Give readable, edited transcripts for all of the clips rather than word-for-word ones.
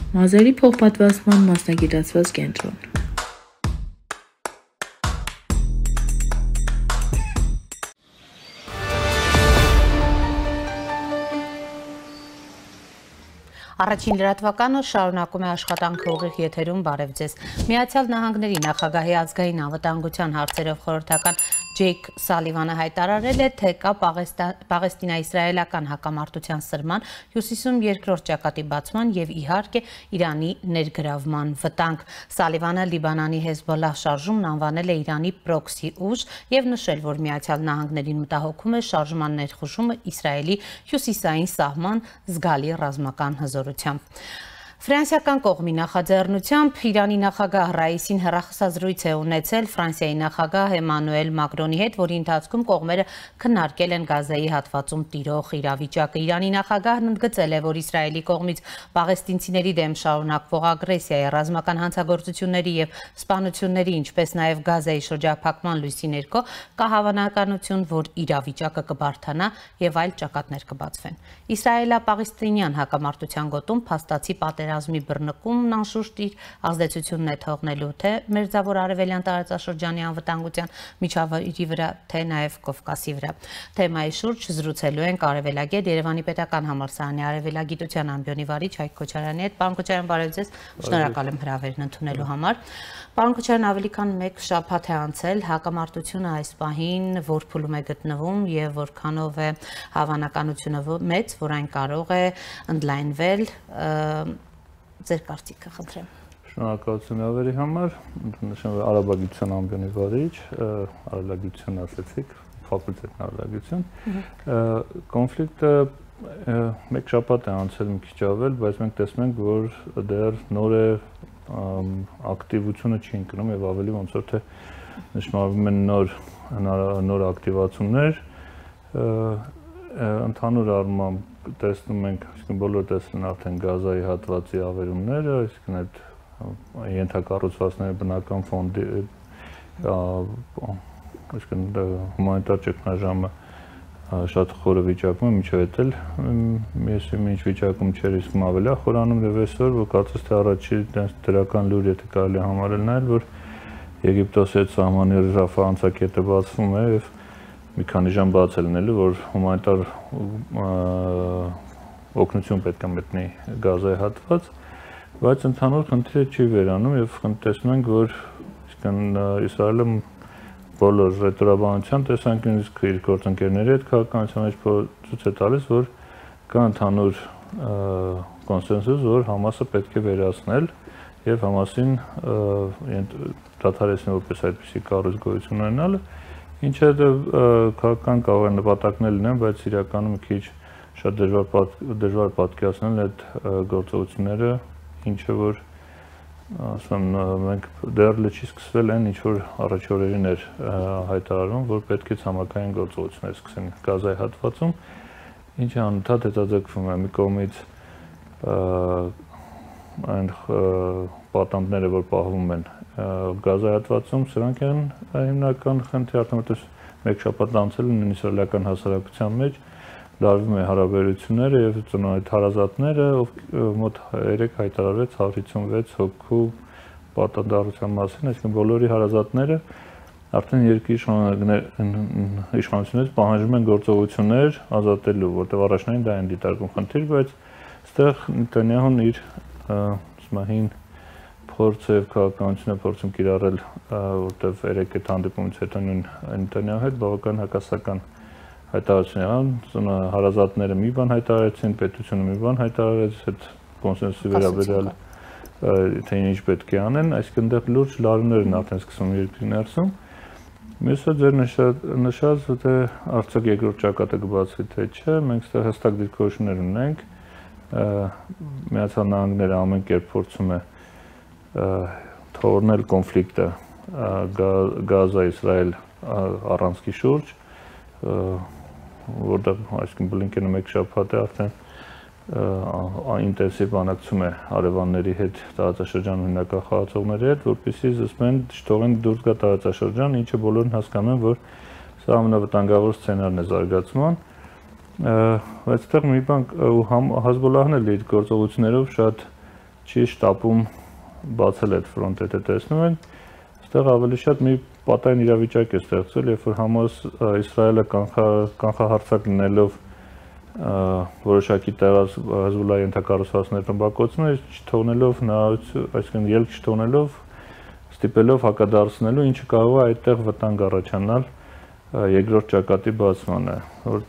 Մազերի փոխպատվաստման մասնագիտացված կենտրոն։ Առաջին լրատվականը շարունակում է աշխատանքը ուղիղ եթերում բարև ձեզ։ Միացյալ Նահանգների նախագահի ազգային անվտանգության հարցերով խորհրդական Ջեյք Սալիվանը հայտարարել է, թե կա պաղեստինա-իսրայելական հակամարտության սրման, հյուսիսում երկրորդ ճակատի բացման եւ իհարկե Իրանի ներգրավման վտանգ։ Սալիվանը Լիբանանի Հեզբոլլահ շարժումն անվանել է Իրանի պրոքսի ուժ եւ նշել, որ Միացյալ Նահանգներին մտահոգում է շարժման ներխուժումը Իսրայելի հյուսիսային սահման զգալի ռազմական հզորությամբ։ Ֆրանսիական կողմի նախաձեռնությամբ Իրանի նախագահ Ռայիսին հեռախոսազրույց է ունեցել Ֆրանսիայի նախագահ Էմանուել Մակրոնի հետ, որի ընթացքում կողմերը քննարկել են Գազայի հատվածում տիրող իրավիճակը։ Իրանի նախագահն ընդգծել է, որ Իսրայելի կողմից պաղեստինցիների դեմ շարունակվող ագրեսիայի, ռազմական հանցագործությունների եւ սպանությունների, ինչպես նաեւ Գազայի շրջափակման լույսի ներքո կա հավանականություն, որ իրավիճակը կբարդանա եւ այլ ճակատներ կբացվեն։ Իսրայելա-պաղեստինյան հակամարտության գոտում փաստացի պատերազմի բռնկումն անշուշտ իր ազդեցությունն է թողնելու թե Մերձավոր Արևելյան տարածաշրջանի անվտանգության միջավայրի վրա, թե նաև Կովկասի վրա։ Թեմայի շուրջ զրուցելու ենք արևելագետ Երևանի պետական համալսարանի արևելագիտության ամբիոնի վարիչ Հայկ Քոչարյանի հետ։ Պարոն Քոչարյան, բարև ձեզ։ Շնորհակալ եմ հրավերն ընդունելու համար։ Պարոն Քոչարյան, ավելի քան 1 շաբաթ է անցել, հակամարտությունը այս պահին որ փուլում է գտնվում եւ որքանով է հավանականությունը մեծ, որ այն կարող է ընդլայնվել, ձեր կարծիքը խնդրեմ։ Շնորհակալություն հավերի համար, նշեմ արաբագիտության ամբիոնի վարիչ, արևելագիտություն ասեցիք, ֆակուլտետն արևելագիտություն։ Կոնֆլիկտը 1 շաբաթ է անցել մի քիչ ավել, բայց մենք տեսնում ենք, որ դեռ նոր է ակտիվությունը չի ընկնում եւ ավելի ոնց որ թե նշմարվում են նոր ակտիվացումներ, ընդհանուր առմամբ տեսնում ենք, այսինքն բոլոր տեսնում արդեն Գազայի հատվածի ավերումները, այսինքն այդ ենթակառուցվածքները բնական ֆոնդի, այսինքն հումանիտար ճգնաժամը շատ խորը վիճակում է, մինչև այդ էլ ինչ վիճակում չէր, իսկ ավելի խորանում եւ այսօր, որ կարծես թե առաջի դրական լուր եթե կարելի է համարել նայել, որ Եգիպտոսի հետ սահմանի Ռաֆա անցակետը բացվում է եւ մի քանի ժամ բաց է լինելու, որ հումանիտար օգնություն պետք է մտնի Գազայի հատված, բայց ընդհանուր խնդիրը չի վերանում եւ տեսնում ենք, որ Իսրայելը բոլոր ռետորաբանության տեսանկյունից իր գործընկերների հետ քաղաքականության մեջ ցույց է տալիս, որ կա ընդհանուր կոնսենսուս, որ Համասը պետք է վերացնել եւ Համասին դադարեցնել որպես այդպիսի կառույց գոյություն ունենալը, ինչը քաղաքական կարող է նպատակներ լինեն, բայց իրականում մի քիչ շատ դժվար պատկերացնել այդ գործողությունները, ինչը որ ասում մենք դեռ լճի սկսվել են, ինչ որ առաջ օրերին էր հայտարարում, որ պետք է ցամաքային գործողություններ սկսեն Գազայի հատվածում, ինչը անընդհատ հետաձգվում է մի կողմից այն պատանդները, որ պահվում են Գազայի հատվածում, սրանք են հիմնական խնդիրը, արդյունքում մեկ շաբաթ անցել են իսրայելական հասարակության մեջ, լարվում է հարաբերությունները եւ այդ հարազատները, մոտ 3 հայտարարվեց 156 հոգու պատանդարության մասին, այսինքն բոլորի հարազատները արդեն երկրի իշխանություններից պահանջում են գործողություններ ազատելու, որտեղ առաջնային դա են դիտարկում խնդիր, բայց այստեղ Նետանյահուն իր ուսմահին փորձը եւ քաղաքականությունը փորձում կիրառել, որտեղ 3 այդ հանդիպումից հետո Նետանյահու հետ բավական հակասական հայտարարություն հարազատները մի բան հայտարարեցին, պետությունը մի բան հայտարարեց, այդ կոնսենսուսի վերաբերյալ թե ինչ պետք է անեն, այսինքն դեռ լուրջ լարումներ են արդեն սկսվում երկրի ներսում։ Մյուսը ձեր նշած, թե արդյոք երկրորդ ճակատը կբացվի թե չէ, մենք այստեղ հստակ դիրքորոշումներ ունենք, Միացյալ Նահանգները ամեն կերպ փորձում է թողնել կոնֆլիկտը Գազա-Իսրայել առանցքի շուրջ, որտեղ այսինքն Բլինկենը 1 շաբաթ է արդեն ինտենսիվ բանակցում է հարևանների հետ, տարածաշրջանում հիմնական խաղացողների հետ, որպեսզի զսպեն չթողեն դուրս գա տարածաշրջան, ինչը բոլորն հասկանում են, որ սա ամենավտանգավոր սցենարն է զարգացման, բայց այդտեղ մի բան Հեզբոլլահն էլ իր գործողություններով շատ չի շտապում բացել այդ ֆրոնտը, տեսնում ենք, այստեղ ավելի շատ մի պատային իրավիճակ է ստեղծվել, երբ որ Համաս Իսրայելը կանխահարցակ լինելով որոշակի տեղած Հեզբոլլահի ենթակառուցվածքների ռմբակոծումներ չթողնելով այսինքն ելք չթողնելով ստիպելով հակադարձնելու, ինչը կարող է այդտեղ վտանգ առաջանալ երկրորդ ճակատի բացմանը, որ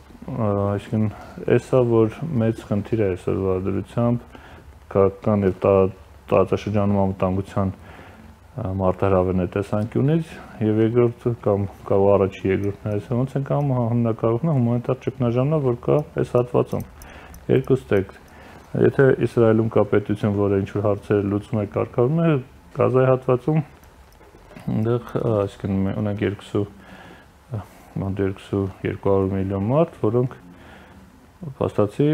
այսինքն էսա որ մեծ խնդիր է այսօրվա դրությամբ քաղաքական եւ տարածաշրջանում անվտանգության մարտահրավերների տեսանկյունից եւ երկրորդ կամ կարող առաջի երկրորդն է ոնց են կամ հիմնականում հումանիտար ճգնաժամն է որ կա այս հատվածում երկուստ է եթե Իսրայելում կա պետություն որը ինչ որ հարցեր լուծում է կարգավորում է Գազայի հատվածում այնտեղ այսինքն ունենք 200 միլիոն մարդ որոնք փաստացի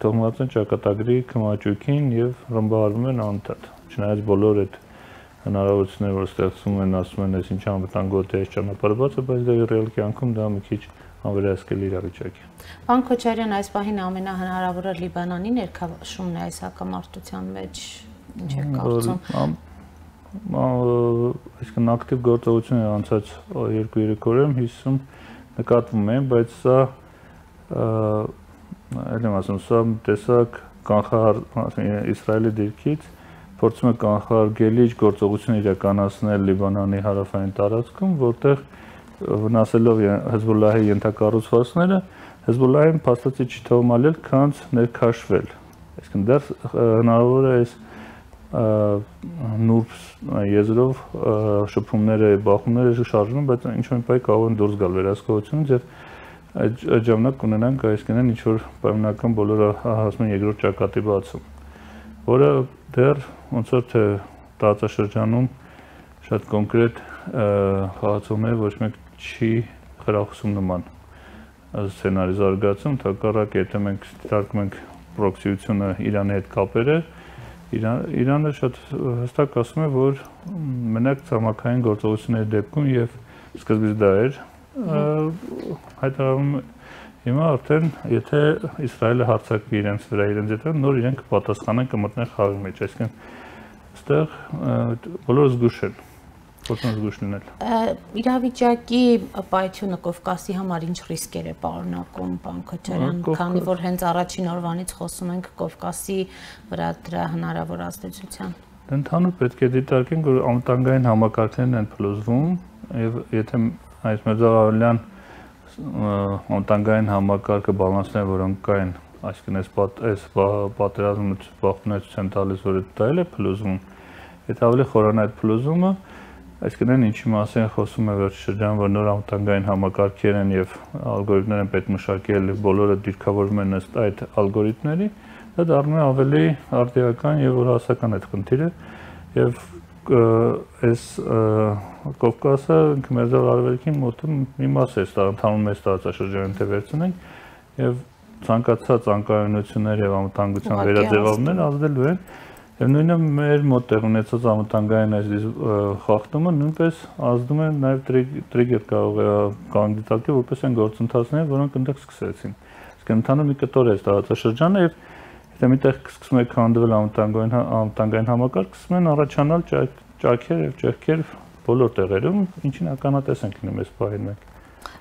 թողնված են ճակատագրի կմաճուկին եւ ռմբահարվում են անընդհատ չնայած բոլոր այդ հնարավորությունները որ ստեղծում են ասում են այս ինչ անվտանգոտ է այս ճանապարհը բաց է բայց դա ռեալ կյանքում դա մի քիչ անվերահսկելի իրավիճակ է Պարոն Քոչարյան այս պահին ամենահնարավորը Լիբանանի ներքաշումն է այս հակամարտության մեջ ինչ է կարծում այսինքն ակտիվ գործողություն է անցած 2-3 օրերում 50 նկատվում են բայց սա այլ եմ ասում սա տեսակ կանխահար Իսրայելի դիրքից փորձում է կանխարգելիչ գործողություն իրականացնել Լիբանանի հարավային տարածքում, որտեղ վնասելով Հեզբոլլահի ենթակառուցվածքները, Հեզբոլլահին փաստացի չի թողնալել քանց ներքաշվել։ Այսինքն դեռ հնարավոր է այս նուրբ եզրով շփումները, բախումները շարժվում, բայց ինչ-որ մի կարող են դուրս գալ վերահսկողությունից եւ այդ ժամանակ կունենանք այսինքն ինչ որ պայմանական բոլորը հասնում են երկրորդ ճակատի բացում, որը դեռ ոնց որ թե տարածաշրջանում շատ կոնկրետ խաղացողներ ոչ մեկ չի խրախուսում նման սցենարի զարգացում, հակառակ եթե մենք դիտարկում ենք պրոքսիությունը Իրանի հետ կապերը, Իրանը շատ հստակ ասում է, որ մենակ ցամաքային գործողությունների դեպքում եւ սկզբից դա էր հայտարարում Հիմա արդեն եթե Իսրայելը հարձակվի իրենց վրա իրենց հետ նոր իրենք կպատասխանեն կմտնեն խաղի մեջ, այսինքն այստեղ բոլորը զգուշ են, փորձեն զգուշ լինել։ Իրավիճակի պայթյունը Կովկասի համար ինչ ռիսկեր է պարունակում, պարոն Քոչարյան, քանի որ հենց առաջին օրվանից խոսում ենք Կովկասի վրա դրա հնարավոր ազդեցության։ Ընդհանուր պետք է դիտարկենք, որ անվտանգային համակարգերն են փլուզվում եւ եթե այս մերձավորյան անվտանգային համակարգը բալանսները որոնք կային, այսինքն այս պատերազմը բախտունեցության տալիս, որ դա էլ է փլուզում, եթե ավելի խորանա այդ փլուզումը, այսինքն այն ինչի մասին խոսում է վերջ շրջան, որ նոր անվտանգային համակարգեր են եւ ալգորիթմներ են պետք մշակել, բոլորը դիրքավորվում են ըստ այդ ալգորիթմների, դա դառնում է ավելի արդիական եւ որ հասական այդ խնդիրը եւ այս Կովկասը մերձավոր արևելքի մոտը մի մաս է ընդհանուր մեծ տարածաշրջանին թե վերցնենք եւ ցանկացած անկայունություններ եւ անվտանգության վերաձևավորումներ ազդելու են եւ նույնը մեր մոտ տեղ ունեցած անվտանգային այս խախտումը նույնպես ազդում է նաեւ տրիգեր կարող է կանդիդատի որպես են գործընթացներ որոնք այնտեղ սկսեցին իսկ ընդհանուր մի կտոր է տարածաշրջանը եւ եթե միտեղ սկսում է քանդվել անվտանգային համակարգ սկսում են առաջանալ ճաքեր եւ ճեղքեր բոլոր տեղերում, ինչին ականատես ենք լինում այս պահին մենք։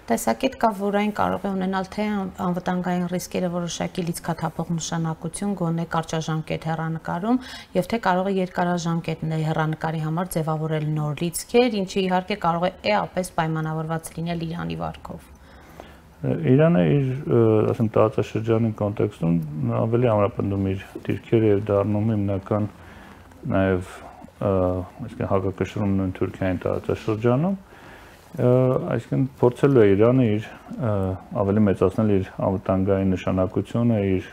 Տեսակետ կա, որ այն կարող է ունենալ թե անվտանգային ռիսկերը որոշակի լիցքաթափող նշանակություն գոնե կարճաժամկետ հեռանկարում եւ թե կարող է երկարաժամկետ հեռանկարի համար ձևավորել նոր լիցքեր, ինչը իհարկե կարող է էապես պայմանավորված լինել Իրանի վարկով։ Իրանը իր, ասենք, տարածաշրջանի կոնտեքստում ավելի ամրապնդում իր դիրքերը եւ դառնում հիմնական նաեւ այսինքն հակակշռումն են Թուրքիային տարածաշրջանում, այսինքն փորձելու է Իրանը իր ավելի մեծացնել իր անվտանգային նշանակությունը, իր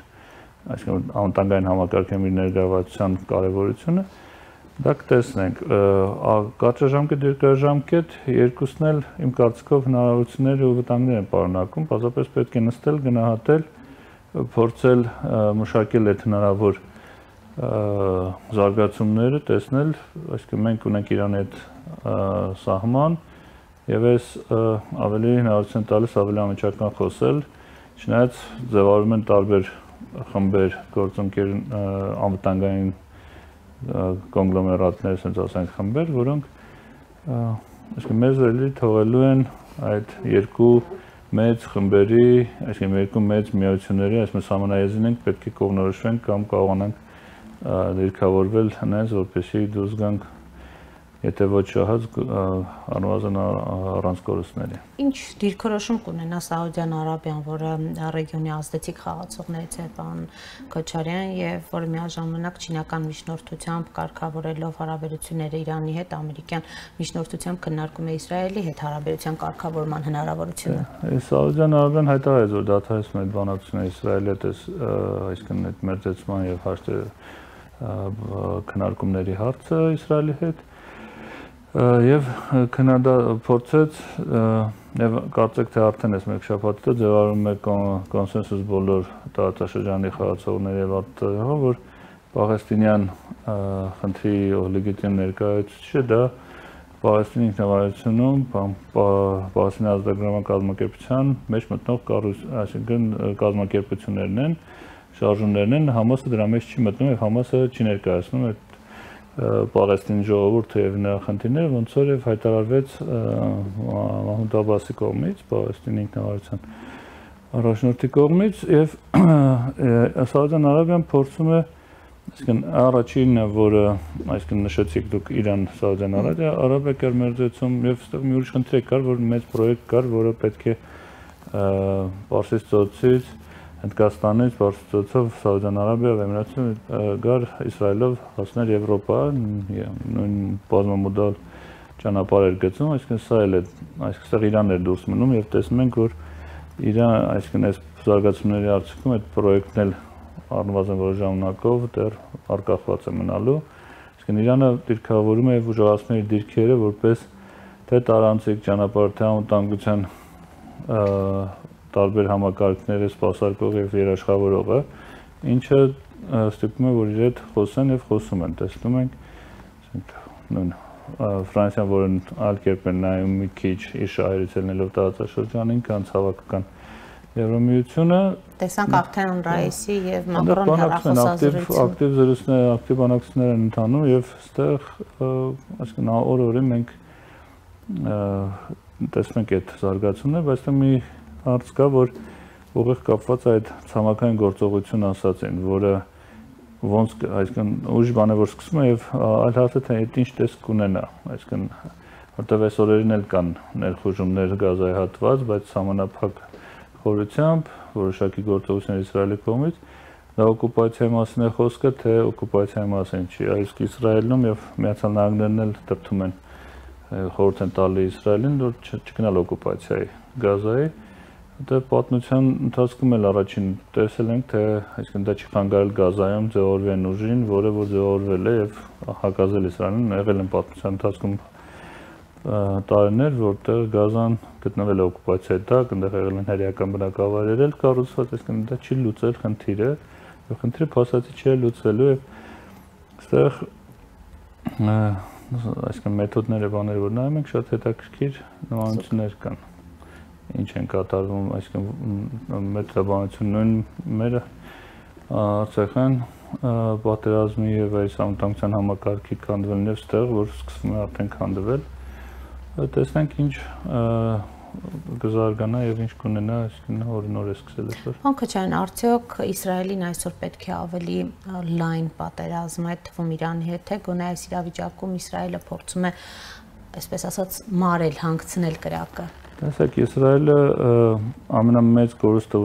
այսինքն անվտանգային համակարգի ներգրավվածության կարևորությունը, դա կտեսնենք, կարճաժամկետ, երկարաժամկետ երկուսն էլ իմ կարծիքով հնարավորություններ ու վտանգներ են պարունակում, պարզապես պետք է նստել, գնահատել, փորձել մշակել այդ հնարավոր զարգացումները տեսնել, այսինքն մենք ունենք Իրանի հետ սահման եւ այս ավելի հնարավորություն տալիս ավելի անմիջական խոսել, չնայած ձևավորում են տարբեր խմբեր գործընկեր անվտանգային կոնգլոմերատներ, ասենք ասենք խմբեր, որոնք այսինքն մեզ էլի թողելու են այդ երկու մեծ խմբերի, այսինքն երկու մեծ միությունների, այսինքն սահմանաեզրին ենք պետք է կողմնորոշվենք կամ կարողանանք դիրքավորվել հենց որպեսզի դուրս գանք եթե ոչ շահած անվազն առանց կորուստների։ Ինչ դիրքորոշում կունենա Սաուդյան Արաբիան, որը ռեգիոնի ազդեցիկ խաղացողներից է պարոն Քոչարյան եւ որը միաժամանակ չինական միջնորդությամբ կարգավորելով հարաբերությունները Իրանի հետ, ամերիկյան միջնորդությամբ քննարկում է Իսրայելի հետ հարաբերության կարգավորման հնարավորությունը։ Սաուդյան Արաբիան հայտարարեց, որ դադարեցնում է բանակցությունը Իսրայելի հետ, այսինքն այդ մերձեցման եւ հաշտի քննարկումների հարցը Իսրայելի հետ եւ փորձեց եւ կարծեք թե արդեն այս մեկ շաբաթ ձևավորում է կոնսենսուս բոլոր տարածաշրջանի խաղացողների եւ արտահայտողների, որ Պաղեստինյան խնդրի լեգիտիմ ներկայացուցիչը դա Պաղեստինի ինքնավարությունում Պաղեստինի ազգագրական կազմակերպության մեջ մտնող այսինքն կազմակերպություններն են, շարժումներն են, Համասը դրա մեջ չի մտնում եւ Համասը չի ներկայացնում այդ Պաղեստինի ժողովուրդը եւ նրա խնդիրները, ոնց որ եւ հայտարարվեց Մահմուդ Աբասի կողմից, Պաղեստինի ինքնավարության առաջնորդի կողմից եւ Սաուդյան Արաբիան փորձում է, այսինքն առաջինը, որը այսինքն նշեցիք դուք Իրան, Սաուդյան Արաբիա կերմերձեցում եւ այստեղ մի ուրիշ խնդիր կար, որ մեծ պրոյեկտ կար, որը պետք է Պարսից ծոցից Հնդկաստանից Պարսից Սաուդյան Արաբիա եւ Էմիրատները գար Իսրայելով հասնել Եվրոպա, նույն բազմամոդալ ճանապարհ էր գծում, այսինքն սա էլ է, այսինքն Իրանն էր դուրս մնում եւ տեսնում ենք, որ Իրան, այսինքն այս զարգացումների արդյունքում այդ պրոյեկտն էլ առնվազն որոշ ժամանակով դեռ արկախված է մնալու, այսինքն Իրանը դիրքավորում է եւ ուժեղացնում իր դիրքերը որպես թե տարանցիկ ճանապարհ, թե անվտանգության տարբեր համակարգները սպասարկող եւ երաշխավորողը, ինչը ստիպում է, որ իր հետ խոսեն եւ խոսում են, տեսնում ենք, նույն Ֆրանսիան, որն այլ կերպ է նայում մի քիչ իր շահերից ելնելով տարածաշրջանին, կան ցավական Եվրոմիությունը, տեսանք արդեն Ռայիսի եւ Մակրոնի հեռախոսազրույցը, ակտիվ զրույցներ, ակտիվ բանակցություններ են ընթանում եւ այստեղ, այսինքն օր-օրի մենք տեսնում ենք այդ զարգացումները, բայց դա մի հարց կա, որ ուղիղ կապված այդ ցամաքային գործողություն ասացին, որը ոնց այսինքն ուժ բան է որ սկսում է եւ այլ հարցը թե այդ ինչ տեսք կունենա, այսինքն որտեղ այս օրերին էլ կան ներխուժումներ Գազայի հատված, բայց համանապակ խորությամբ որոշակի գործողություններ Իսրայելի կողմից դա օկուպացիայի մասին է խոսքը, թե օկուպացիայի մասին չի, իսկ Իսրայելում եւ Միացյալ Նահանգներն էլ դրդում են խորհուրդ են տալի Իսրայելին, որ չգնալ օկուպացիայի Գազայի Դա պատմության ընթացքում էլ առաջին տեսել ենք, թե այսինքն դա չի խանգարել Գազայում ձևավորվեն ուժին, որը որ ձևավորվել է եւ հակազել Իսրայելին, եղել են պատմության ընթացքում տարիներ, որտեղ Գազան գտնվել է օկուպացիայի տակ, այնտեղ եղել են հերյական բնակավայրեր էլ կառուցված, այսինքն դա չի լուծել խնդիրը, եւ խնդիրը փաստացի չի լուծվելու եւ այստեղ այսինքն մեթոդները բաները որ նայում ենք շատ հետաքրքիր նմանություններ կան ինչ են կատարվում, այսինքն մետրաբանություն նույն մերը Արցախյան պատերազմի եւ այս անվտանգության համակարգի քանդվելն եւ ստեղ, որ սկսվում է արդեն քանդվել, տեսնենք ինչ կզարգանա եւ ինչ կունենա, այսինքն նոր է սկսել այսօր։ Պարոն Քոչարյան, արդյոք Իսրայելին այսօր պետք է ավելի լայն պատերազմ, այդ թվում Իրանի հետ, թե գոնե այս իրավիճակում Իսրայելը փորձում է, այսպես ասած, մարել, հանգցնել կրակը։ Տեսեք, Իսրայելը ամենամեծ կորուստը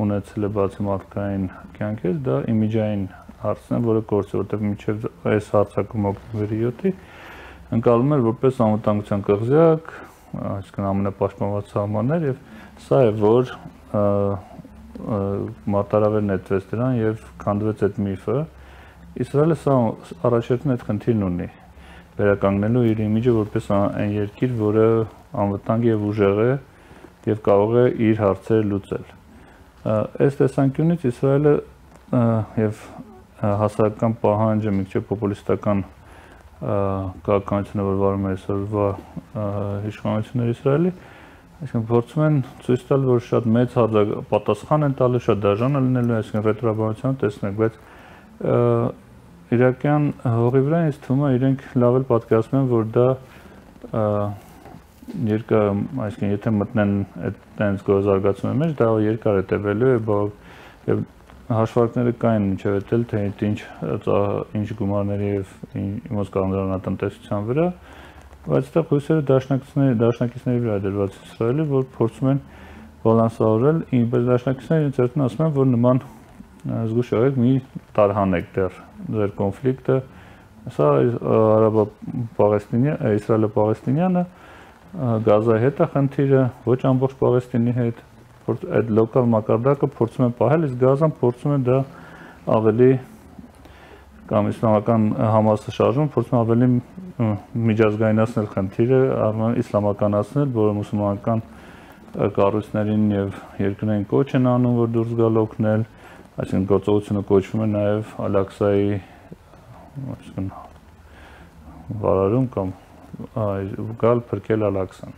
ունեցել է բացի մարդկային կյանքից, դա իմիջային հարցն է, որը կորցրել, որտեղ մինչև այս հարձակումը օկտոբերի 7-ի ընկալում էր որպես անվտանգության կղզյակ, այսինքն ամենապաշտպանված սահմաններ եւ սա է, որ մարտահրավեր նետվեց դրան եւ քանդվեց այդ միֆը։ Իսրայելը սա առաջերտն այդ խնդիրն ունի, վերականգնելու իր իմիջը որպես այն երկիր, որը անվտանգ եւ ուժեղ է եւ կարող է իր հարցերը լուծել։ Այս տեսանկյունից Իսրայելը եւ հասարակական պահանջը միջև պոպուլիստական քաղաքականությունը, որ վարում է այսօրվա իշխանությունները Իսրայելի, այսինքն փորձում են ցույց տալ, որ շատ մեծ պատասխան են տալու, շատ դաժան է լինելու, այսինքն ռետրոբանությունը տեսնենք, բայց իրական հողի վրա ինձ թվում է իրենք լավ էլ պատկերացնում են, որ դա երկար, այսինքն եթե մտնեն այդտենց գոզարգացումի մեջ, դա երկար է տևելու եւ հաշվարկները կային մինչև էտել, թե ինչ գումարների եւ իմոց կանոնական տնտեսության վրա, բայց այդտեղ հույսերը դաշնակիցների վրա դրված Իսրայելի, որ փորձում են բալանսավորել, բայց դաշնակիցները ինձ ասում են, որ նման զգուշ եղեք, մի տարհանեք դեռ ձեր կոնֆլիկտը, սա Իսրայելը-Պաղեստինյանը Գազայի հետ է խնդիրը, ոչ ամբողջ Պաղեստինի հետ, այդ լոկալ մակարդակը փորձում են պահել, իսկ Գազան փորձում է դա ավելի կամ իսլամական Համասը շարժում փորձում ավելի միջազգայնացնել խնդիրը, իսլամականացնել, որը մուսուլմանական կառույցներին եւ երկրներին կոչ են անում, որ դուրս գալ օգնել, այսինքն գործողությունը կոչվում է նաեւ Ալ-Ակսայի այսինքն վարարում կամ գալ փրկել Ալ-Ակսան,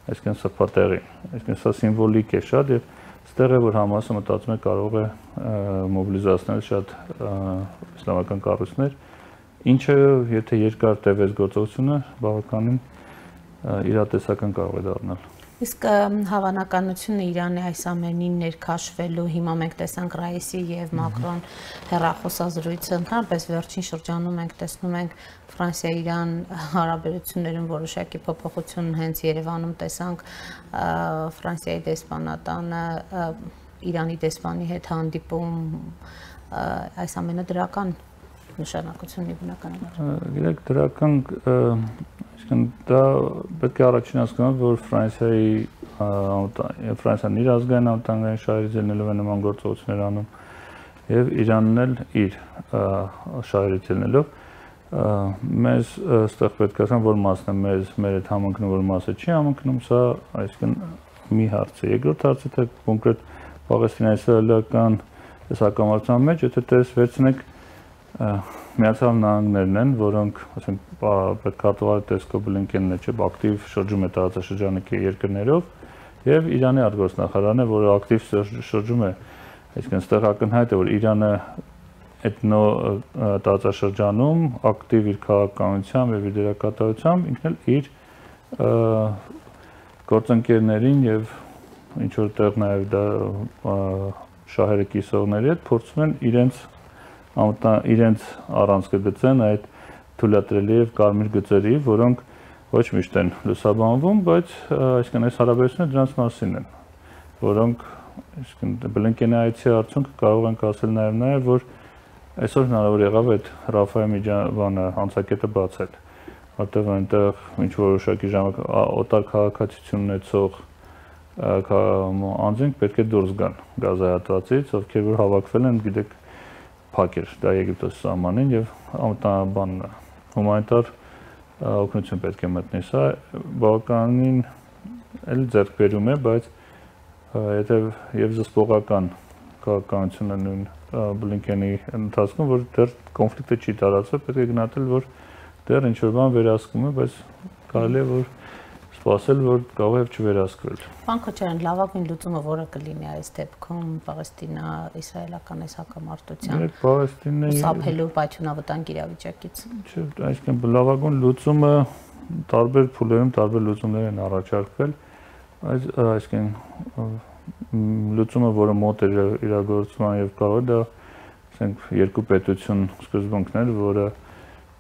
այսինքն սփատեղին, այսինքն սա սիմվոլիկ է շատ եւ այստեղ է որ Համասը մտածում է կարող է մոբիլիզացնել շատ իսլամական կառույցներ, ինչը եթե երկար տևես գործողությունը բավականին իրատեսական կարող է դառնալ։ Իսկ հավանականությունը Իրանի այս ամենին ներքաշվելու հիմա մենք տեսանք Ռայիսի եւ Մակրոն հեռախոսազրույցը, ընդհանրապես վերջին շրջանում մենք տեսնում ենք Ֆրանսիա-Իրան հարաբերություններում որոշակի փոփոխություն հենց Երևանում տեսանք Ֆրանսիայի դեսպանատանը Իրանի դեսպանի հետ հանդիպում այս ամենը դրական նշանակություն ունի բնականաբար։ Գիտեք, դրական դա պետք է առաջին հասկանալ, որ Ֆրանսիան իր ազգային անվտանգային շահերից ելնելով է նման գործողություններ անում եւ Իրանն էլ իր շահերից ելնելով մեզ այստեղ պետք է ասեմ, որ մասն է մեր այդ համընկնում, որ մասը չի համընկնում, սա այսինքն մի հարց է։ Երկրորդ հարցը թե կոնկրետ Պաղեստինա-իսրայելական հակամարտության մեջ, եթե դες վերցնեք Միացյալ Նահանգներն են, որոնք, ասենք, պետքարտուղարի տեսքով Բլինկենն է, չէ, ակտիվ շրջում է տարածաշրջանի երկրներով եւ Իրանի արտգործնախարարն է, որը ակտիվ շրջում է, այսինքն այստեղ ակնհայտ է, որ Իրանը այդ տարածաշրջանում ակտիվ իր քաղաքականությամբ եւ իր դերակատարությամբ ինքն էլ իր գործընկերներին եւ ինչ որտեղ նաեւ դա շահերը կիսողների հետ փորձում են իրենց առանցքը գծեն այդ թույլատրելի եւ կարմիր գծերի, որոնք ոչ միշտ են լուսաբանվում, բայց այսինքն այս հարաբերությունները դրանց մասին են, որոնք այսինքն Բլինկենի այցի արդյունքը կարող ենք ասել նաեւ որ այսօր հնարավոր եղավ այդ Ռաֆայել Միջավանը անցակետը բացել, որտեղ այնտեղ ինչ որոշակի ժամանակ օտար քաղաքացիություն ունեցող անձինք պետք է դուրս գան Գազայի հատվածից, ովքեր որ հավաքվել են, գիտեք, փակեր դա Եգիպտոսի սահմանին եւ հումանիտար օգնություն պետք է մտնի, սա բավականին էլ ձեռքբերում է, բայց եթե եւ զսպողական քաղաքականությունը նույն Բլինկենի ընթացքում, որ դեռ կոնֆլիկտը չի տարածվել, պետք է գնահատել, որ դեռ ինչ-որ բան վերահսկում է, բայց կարելի է որ սպասել, որ կարող է չվերահսկվել։ Պարոն Քոչարյան, լավագույն լուծումը որը կլինի այս դեպքում Պաղեստինա-իսրայելական այս հակամարտության սափելու պայթյունավտանգ իրավիճակից։ Չէ, այսինքն լավագույն լուծումը տարբեր փուլերում տարբեր լուծումներ են առաջարկվել, այսինքն լուծումը, որը մոտ է իրագործման եւ կարող է դա, ասենք, երկու պետություն սկզբունքն էր,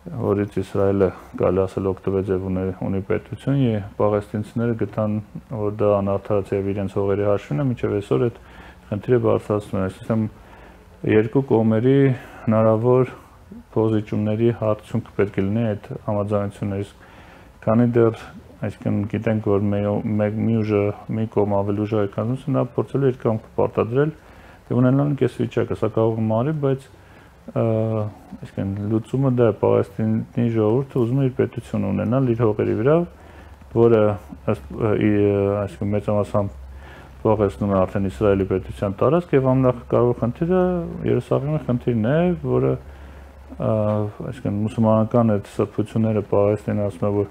որից Իսրայելը կարելի ասել օգտվեց եւ ունի պետություն, եւ պաղեստինցիները գտան, որ դա անարդարացի եւ իրենց հողերի հաշվին է, մինչեւ այսօր այդ խնդիրը բարձրացնում է, այսինքն երկու կողմերի հնարավոր փոխզիջումների հարցունք պետք է լինի այդ համաձայնություններից, քանի դեռ այսինքն գիտենք, որ մի կողմ ավելի ուժ է կանոնություն, նա փորձել է իր կամքը պարտադրել եւ ունենալ այս վիճակը, սա կարող է մարի, բայց այսինքն լուծումը դա է, Պաղեստինի ժողովուրդը ուզում է իր պետություն ունենալ իր հողերի վրա, որը այսինքն մեծամասամբ փոխեցնում է արդեն Իսրայելի պետության տարածք եւ ամենակարևոր խնդիրը Երուսաղեմի խնդիրն է, որը այսինքն մուսուլմանական այդ սրբությունները Պաղեստինը ասում է, որ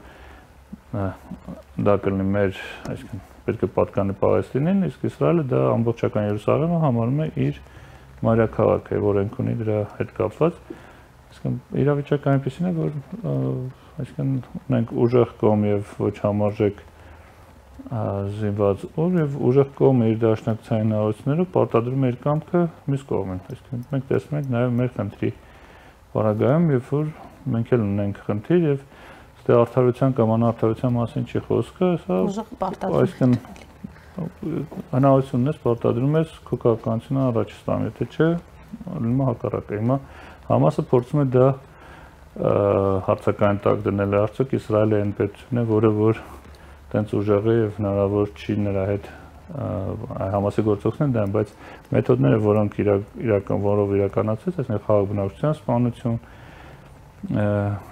դա կլինի մեր, այսինքն պետք է պատկանի Պաղեստինին, իսկ Իսրայելը դա ամբողջական Երուսաղեմը համարում է իր մայրաքաղաքը, որ ենք ունի դրա հետ կապված, Իրավիճակը այնպեսին է, որ այսինքն ունենք ուժեղ կողմ եւ ոչ համարժեք զինված ուժ եւ ուժեղ կողմը իր դաշնակցային հնարավորություններով պարտադրում է իր կամքը մյուս կողմին։ Այսինքն մենք տեսնում ենք նաեւ մեր խնդրի բարագայում, երբ որ մենք էլ ունենք խնդիր եւ ստե արդարության կամ անարդարության մասին չի խոսքը, սա այսինքն հնարավորությունն է պարտադրում ես քո քաղաքականությունը առաջ ստանալ, եթե չէ, լինում է հակառակը։ Հիմա Համասը փորձում է դա հարցակային տակ դնել, արդյոք Իսրայելը այն պետությունն է, որը որ տենց ուժեղ է եւ հնարավոր չի նրա հետ Համասի գործողությունն դեմ, բայց մեթոդները, որոնք որով իրականացվեց, այսինքն խաղաղ բնակչության սպանություն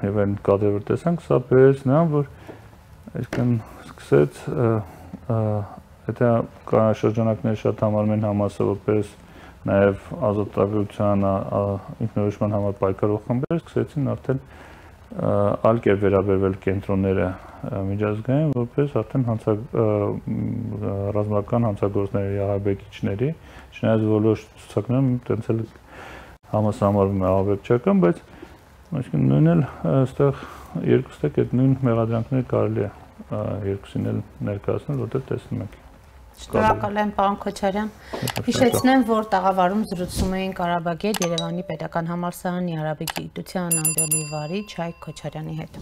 եւ այն կադրը տեսանք, սա բերեց նրան, որ այսինքն սկսեց եթե շրջանակները շատ համարում են Համասը որպես նաև ազատագրության ինքնորոշման համար պայքարող խմբեր սկսեցին արդեն այլ կերպ վերաբերվել կենտրոնները միջազգային, որպես արդեն ռազմական հանցագործների ահաբեկիչների, չնայած որոշ ցուցակներում տենց էլ Համասը համարվում է ահաբեկչական, բայց այսինքն նույնն էլ այստեղ երկուստեք այդ նույն մեղադրանքները կարելի է երկուսին էլ ներկայացնել, որտեղ տեսնում եք։ Շնորհակալ եմ, պարոն Քոչարյան։ Հիշեցնեմ, որ տաղավարում զրուցում էին Ղարաբաղի Երևանի Պետական Համալսարանի արաբի գիտության ամբիոնի վարիչ Հայկ Քոչարյանի հետ։